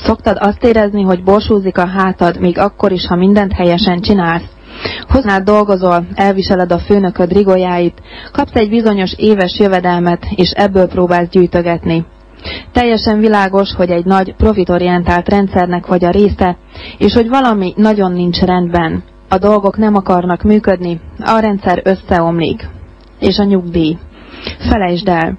Szoktad azt érezni, hogy borsózik a hátad, még akkor is, ha mindent helyesen csinálsz? Hozzánál dolgozol, elviseled a főnököd rigójáit, kapsz egy bizonyos éves jövedelmet, és ebből próbálsz gyűjtögetni. Teljesen világos, hogy egy nagy profitorientált rendszernek vagy a része, és hogy valami nagyon nincs rendben. A dolgok nem akarnak működni, a rendszer összeomlik. És a nyugdíj. Felejtsd el.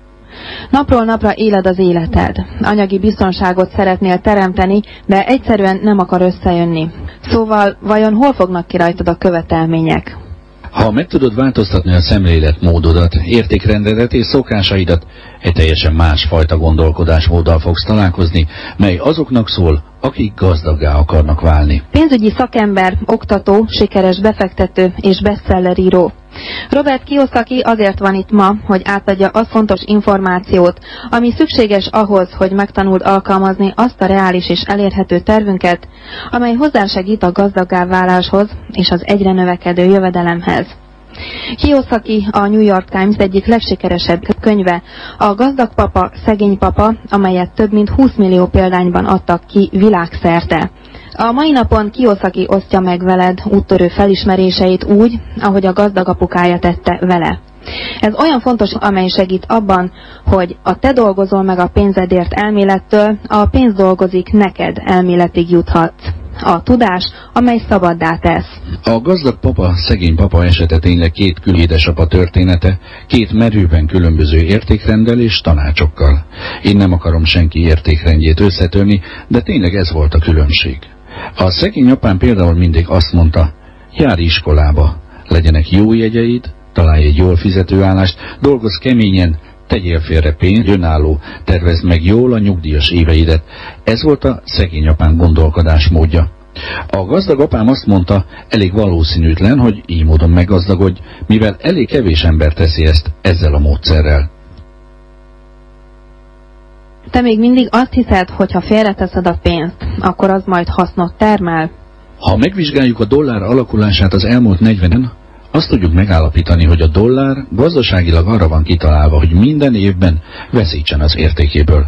Napról napra éled az életed. Anyagi biztonságot szeretnél teremteni, de egyszerűen nem akar összejönni. Szóval vajon hol fognak ki rajtad a követelmények? Ha meg tudod változtatni a szemléletmódodat, értékrendedet és szokásaidat, egy teljesen másfajta gondolkodásmóddal fogsz találkozni, mely azoknak szól, akik gazdaggá akarnak válni. Pénzügyi szakember, oktató, sikeres befektető és bestselleríró. Robert Kiyosaki azért van itt ma, hogy átadja azt fontos információt, ami szükséges ahhoz, hogy megtanuld alkalmazni azt a reális és elérhető tervünket, amely hozzásegít a gazdaggá váláshoz és az egyre növekedő jövedelemhez. Kiyosaki a New York Times egyik legsikeresebb könyve, a Gazdag papa, szegény papa, amelyet több mint 20 millió példányban adtak ki világszerte. A mai napon Kiyosaki osztja meg veled úttörő felismeréseit úgy, ahogy a gazdag apukája tette vele. Ez olyan fontos, amely segít abban, hogy a te dolgozol meg a pénzedért elmélettől, a pénz dolgozik neked elméletig juthatsz. A tudás, amely szabaddá tesz. A gazdag papa, szegény papa esete tényleg két édesapa története, két merőben különböző értékrenddel és tanácsokkal. Én nem akarom senki értékrendjét összetörni, de tényleg ez volt a különbség. A szegény apám például mindig azt mondta, járj iskolába, legyenek jó jegyeid, találj egy jól fizető állást, dolgozz keményen, tegyél félre pénzt, önálló, tervezd meg jól a nyugdíjas éveidet. Ez volt a szegény apám gondolkodásmódja. A gazdag apám azt mondta, elég valószínűtlen, hogy így módon meggazdagodj, mivel elég kevés ember teszi ezt ezzel a módszerrel. Te még mindig azt hiszed, hogy ha félreteszed a pénzt, akkor az majd hasznot termel? Ha megvizsgáljuk a dollár alakulását az elmúlt 40-en, azt tudjuk megállapítani, hogy a dollár gazdaságilag arra van kitalálva, hogy minden évben veszítsen az értékéből.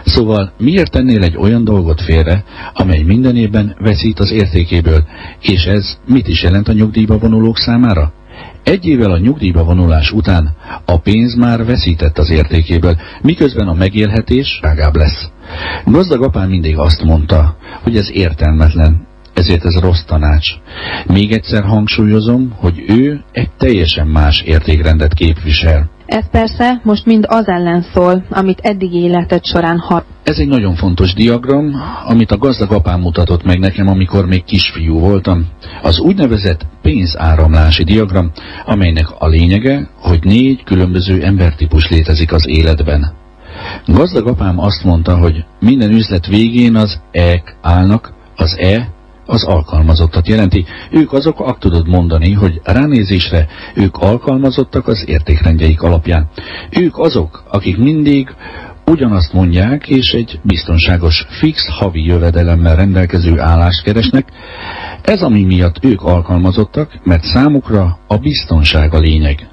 Szóval miért tennél egy olyan dolgot félre, amely minden évben veszít az értékéből, és ez mit is jelent a nyugdíjba vonulók számára? Egy évvel a nyugdíjba vonulás után a pénz már veszített az értékéből, miközben a megélhetés drágább lesz. Gazdag apám mindig azt mondta, hogy ez értelmetlen, ezért ez rossz tanács. Még egyszer hangsúlyozom, hogy ő egy teljesen más értékrendet képvisel. Ez persze most mind az ellen szól, amit eddig életed során hall. Ez egy nagyon fontos diagram, amit a gazdag apám mutatott meg nekem, amikor még kisfiú voltam. Az úgynevezett pénzáramlási diagram, amelynek a lényege, hogy 4 különböző embertípus létezik az életben. Gazdag apám azt mondta, hogy minden üzlet végén az E-k állnak, az E az alkalmazottat jelenti. Ők azok, ak tudod mondani, hogy ránézésre ők alkalmazottak az értékrendjeik alapján. Ők azok, akik mindig ugyanazt mondják, és egy biztonságos, fix havi jövedelemmel rendelkező állást keresnek. Ez ami miatt ők alkalmazottak, mert számukra a biztonság a lényeg.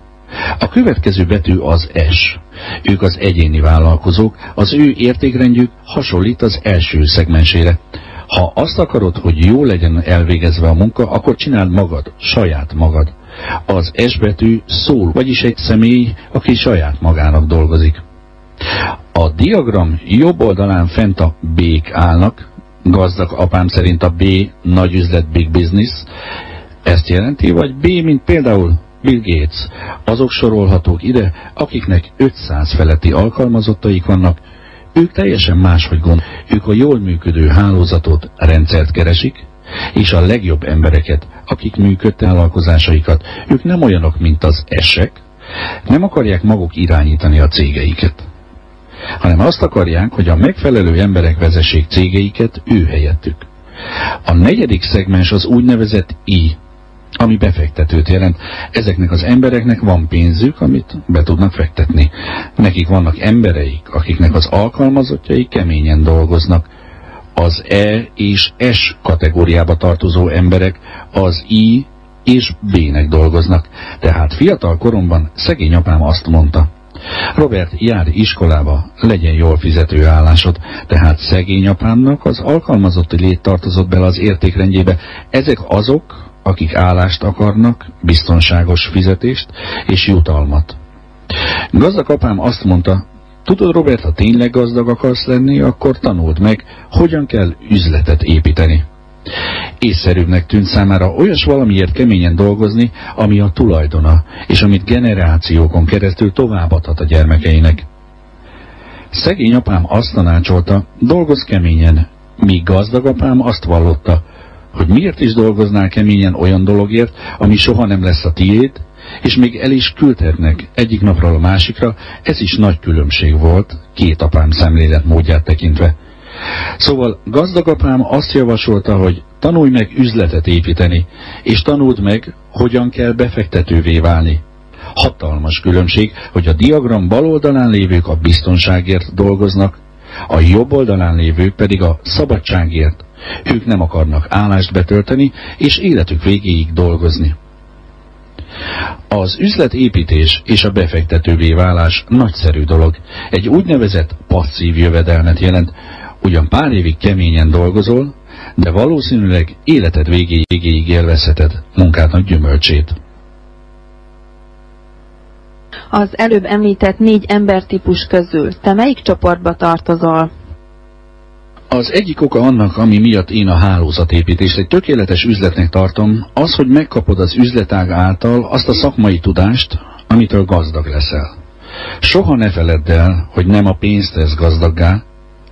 A következő betű az S. Ők az egyéni vállalkozók, az ő értékrendjük hasonlít az első szegmensére. Ha azt akarod, hogy jó legyen elvégezve a munka, akkor csináld magad, saját magad. Az S betű szól, vagyis egy személy, aki saját magának dolgozik. A diagram jobb oldalán fent a B-k állnak, gazdag apám szerint a B nagy üzlet, big business, ezt jelenti, vagy B, mint például Bill Gates. Azok sorolhatók ide, akiknek 500 feletti alkalmazottaik vannak. Ők teljesen máshogy gondolják. Ők a jól működő hálózatot, rendszert keresik, és a legjobb embereket, akik működtetnek vállalkozásaikat. Ők nem olyanok, mint az S-ek, nem akarják maguk irányítani a cégeiket, hanem azt akarják, hogy a megfelelő emberek vezessék cégeiket ő helyettük. A negyedik szegmens az úgynevezett I, ami befektetőt jelent. Ezeknek az embereknek van pénzük, amit be tudnak fektetni. Nekik vannak embereik, akiknek az alkalmazottjai keményen dolgoznak. Az E és S kategóriába tartozó emberek az I és B-nek dolgoznak. Tehát fiatal koromban szegény apám azt mondta, Robert, jár iskolába, legyen jól fizető állásod, tehát szegény apámnak az alkalmazotti lét tartozott bele az értékrendjébe. Ezek azok, akik állást akarnak, biztonságos fizetést és jutalmat. Gazdag apám azt mondta, tudod Robert, ha tényleg gazdag akarsz lenni, akkor tanuld meg, hogyan kell üzletet építeni. Észszerűbbnek tűnt számára olyas valamiért keményen dolgozni, ami a tulajdona, és amit generációkon keresztül továbbadhat a gyermekeinek. Szegény apám azt tanácsolta, dolgozz keményen, míg gazdag apám azt vallotta, hogy miért is dolgoznál keményen olyan dologért, ami soha nem lesz a tiéd, és még el is küldhetnek egyik napról a másikra. Ez is nagy különbség volt, két apám szemléletmódját tekintve. Szóval gazdag apám azt javasolta, hogy tanulj meg üzletet építeni, és tanuld meg, hogyan kell befektetővé válni. Hatalmas különbség, hogy a diagram bal oldalán lévők a biztonságért dolgoznak, a jobb oldalán lévők pedig a szabadságért. Ők nem akarnak állást betölteni, és életük végéig dolgozni. Az üzletépítés és a befektetővé válás nagyszerű dolog. Egy úgynevezett passzív jövedelmet jelent. Ugyan pár évig keményen dolgozol, de valószínűleg életed végéig élvezheted munkádnak gyümölcsét. Az előbb említett 4 embertípus közül te melyik csoportba tartozol? Az egyik oka annak, ami miatt én a hálózatépítést egy tökéletes üzletnek tartom, az, hogy megkapod az üzletág által azt a szakmai tudást, amitől gazdag leszel. Soha ne feledd el, hogy nem a pénz tesz gazdaggá,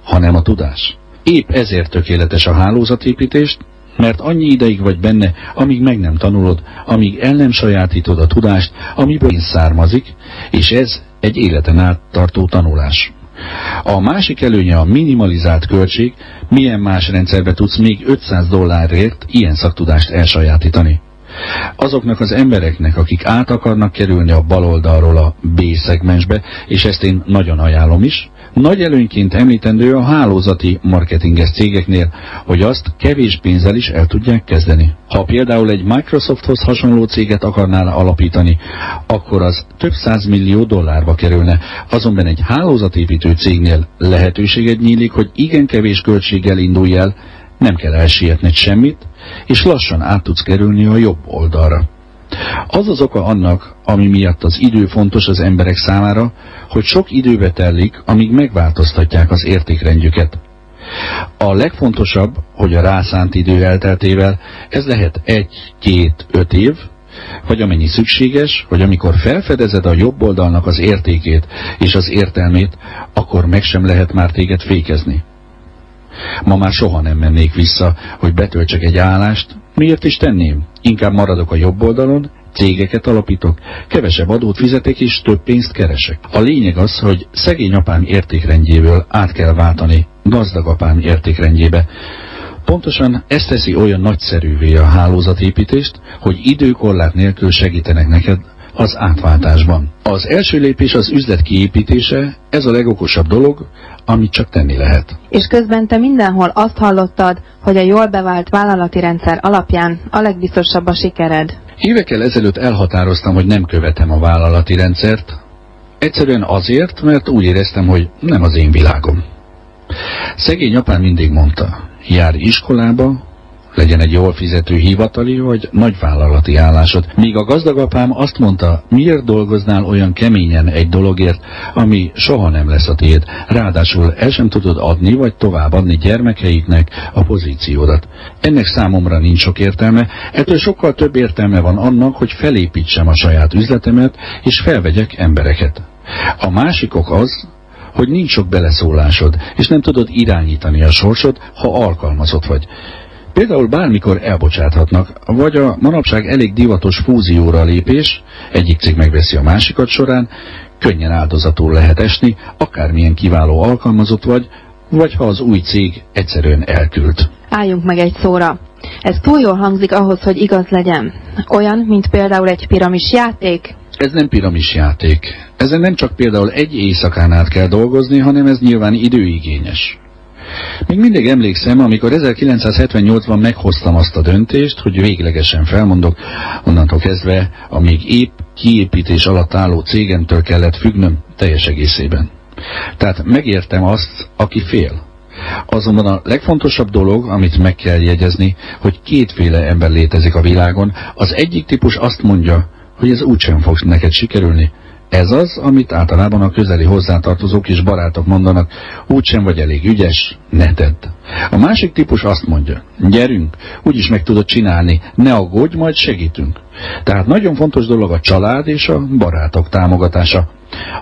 hanem a tudás. Épp ezért tökéletes a hálózatépítést, mert annyi ideig vagy benne, amíg meg nem tanulod, amíg el nem sajátítod a tudást, amiből pénz származik, és ez egy életen át tartó tanulás. A másik előnye a minimalizált költség, milyen más rendszerbe tudsz még $500 ilyen szaktudást elsajátítani. Azoknak az embereknek, akik át akarnak kerülni a bal oldalról a B szegmensbe, és ezt én nagyon ajánlom is, nagy előnyként említendő a hálózati marketinges cégeknél, hogy azt kevés pénzzel is el tudják kezdeni. Ha például egy Microsofthoz hasonló céget akarnál alapítani, akkor az több $100 millió kerülne, azonban egy hálózatépítő cégnél lehetőséged nyílik, hogy igen kevés költséggel indulj el, nem kell elsietned semmit, és lassan át tudsz kerülni a jobb oldalra. Az az oka annak, ami miatt az idő fontos az emberek számára, hogy sok időbe telik, amíg megváltoztatják az értékrendjüket. A legfontosabb, hogy a rászánt idő elteltével ez lehet 1-2-5 év, vagy amennyi szükséges, hogy amikor felfedezed a jobb oldalnak az értékét és az értelmét, akkor meg sem lehet már téged fékezni. Ma már soha nem mennék vissza, hogy betöltsek egy állást. Miért is tenném? Inkább maradok a jobb oldalon, cégeket alapítok, kevesebb adót fizetek és több pénzt keresek. A lényeg az, hogy szegény apám értékrendjéből át kell váltani gazdag apám értékrendjébe. Pontosan ezt teszi olyan nagyszerűvé a hálózatépítést, hogy időkorlát nélkül segítenek neked az átváltásban. Az első lépés az üzlet kiépítése, ez a legokosabb dolog, amit csak tenni lehet. És közben te mindenhol azt hallottad, hogy a jól bevált vállalati rendszer alapján a legbiztosabb a sikered. Évekkel ezelőtt elhatároztam, hogy nem követem a vállalati rendszert, egyszerűen azért, mert úgy éreztem, hogy nem az én világom. Szegény apám mindig mondta, járj iskolába, legyen egy jól fizető hivatali vagy nagyvállalati állásod. Míg a gazdag apám azt mondta, miért dolgoznál olyan keményen egy dologért, ami soha nem lesz a tiéd, ráadásul el sem tudod adni vagy továbbadni gyermekeidnek a pozíciódat. Ennek számomra nincs sok értelme, ettől sokkal több értelme van annak, hogy felépítsem a saját üzletemet és felvegyek embereket. A másik ok az, hogy nincs sok beleszólásod, és nem tudod irányítani a sorsod, ha alkalmazott vagy. Például bármikor elbocsáthatnak, vagy a manapság elég divatos fúzióra lépés, egyik cég megveszi a másikat során, könnyen áldozatul lehet esni, akármilyen kiváló alkalmazott vagy ha az új cég egyszerűen elküld. Álljunk meg egy szóra. Ez túl jól hangzik ahhoz, hogy igaz legyen. Olyan, mint például egy piramis játék? Ez nem piramis játék. Ezen nem csak például egy éjszakán át kell dolgozni, hanem ez nyilván időigényes. Még mindig emlékszem, amikor 1978-ban meghoztam azt a döntést, hogy véglegesen felmondok, onnantól kezdve a még épp kiépítés alatt álló cégemtől kellett függnöm teljes egészében. Tehát megértem azt, aki fél. Azonban a legfontosabb dolog, amit meg kell jegyezni, hogy kétféle ember létezik a világon. Az egyik típus azt mondja, hogy ez úgysem fog neked sikerülni. Ez az, amit általában a közeli hozzátartozók és barátok mondanak, úgysem vagy elég ügyes, ne tedd. A másik típus azt mondja, gyerünk, úgyis meg tudod csinálni, ne aggódj, majd segítünk. Tehát nagyon fontos dolog a család és a barátok támogatása.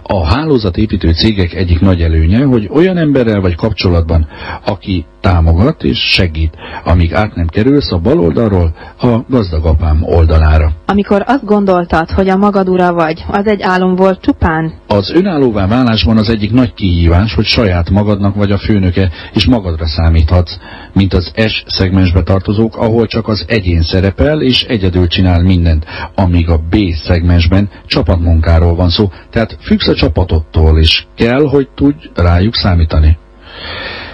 A hálózatépítő cégek egyik nagy előnye, hogy olyan emberrel vagy kapcsolatban, aki támogat és segít, amíg át nem kerülsz a bal oldalról a gazdag apám oldalára. Amikor azt gondoltad, hogy a magad ura vagy, az egy álom volt csupán? Az önállóvá válásban az egyik nagy kihívás, hogy saját magadnak vagy a főnöke, és magadra számíthatsz, mint az S szegmensbe tartozók, ahol csak az egyén szerepel és egyedül csinál mindent, amíg a B szegmensben csapatmunkáról van szó, tehát függsz a csapatottól, és kell, hogy tudj rájuk számítani.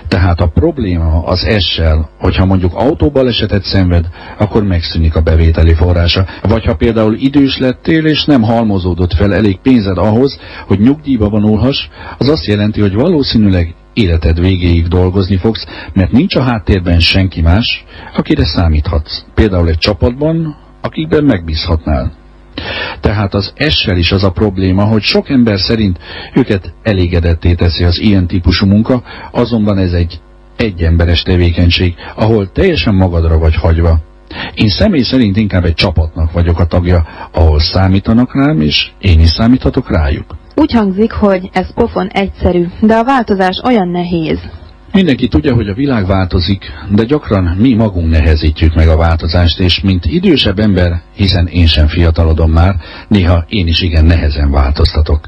Tehát a probléma az S-sel, hogyha mondjuk autóbalesetet szenved, akkor megszűnik a bevételi forrása. Vagy ha például idős lettél, és nem halmozódott fel elég pénzed ahhoz, hogy nyugdíjba vonulhass, az azt jelenti, hogy valószínűleg életed végéig dolgozni fogsz, mert nincs a háttérben senki más, akire számíthatsz. Például egy csapatban, akikben megbízhatnál. Tehát az S-sel is az a probléma, hogy sok ember szerint őket elégedetté teszi az ilyen típusú munka, azonban ez egy egyemberes tevékenység, ahol teljesen magadra vagy hagyva. Én személy szerint inkább egy csapatnak vagyok a tagja, ahol számítanak rám, és én is számíthatok rájuk. Úgy hangzik, hogy ez pofon egyszerű, de a változás olyan nehéz. Mindenki tudja, hogy a világ változik, de gyakran mi magunk nehezítjük meg a változást, és mint idősebb ember, hiszen én sem fiatalodom már, néha én is igen nehezen változtatok.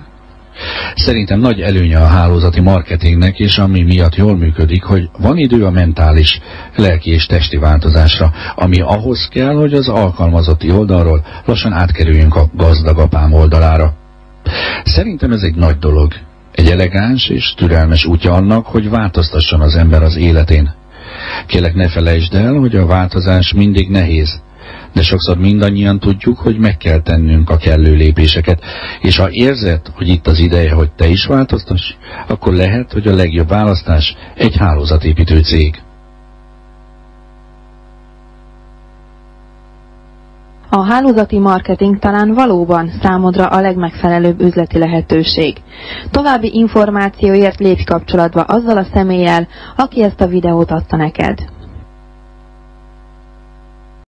Szerintem nagy előnye a hálózati marketingnek, és ami miatt jól működik, hogy van idő a mentális, lelki és testi változásra, ami ahhoz kell, hogy az alkalmazotti oldalról lassan átkerüljünk a gazdag apám oldalára. Szerintem ez egy nagy dolog. Egy elegáns és türelmes útja annak, hogy változtasson az ember az életén. Kérlek, ne felejtsd el, hogy a változás mindig nehéz, de sokszor mindannyian tudjuk, hogy meg kell tennünk a kellő lépéseket, és ha érzed, hogy itt az ideje, hogy te is változtass, akkor lehet, hogy a legjobb választás egy hálózatépítő cég. A hálózati marketing talán valóban számodra a legmegfelelőbb üzleti lehetőség. További információért lépj kapcsolatba azzal a személlyel, aki ezt a videót adta neked.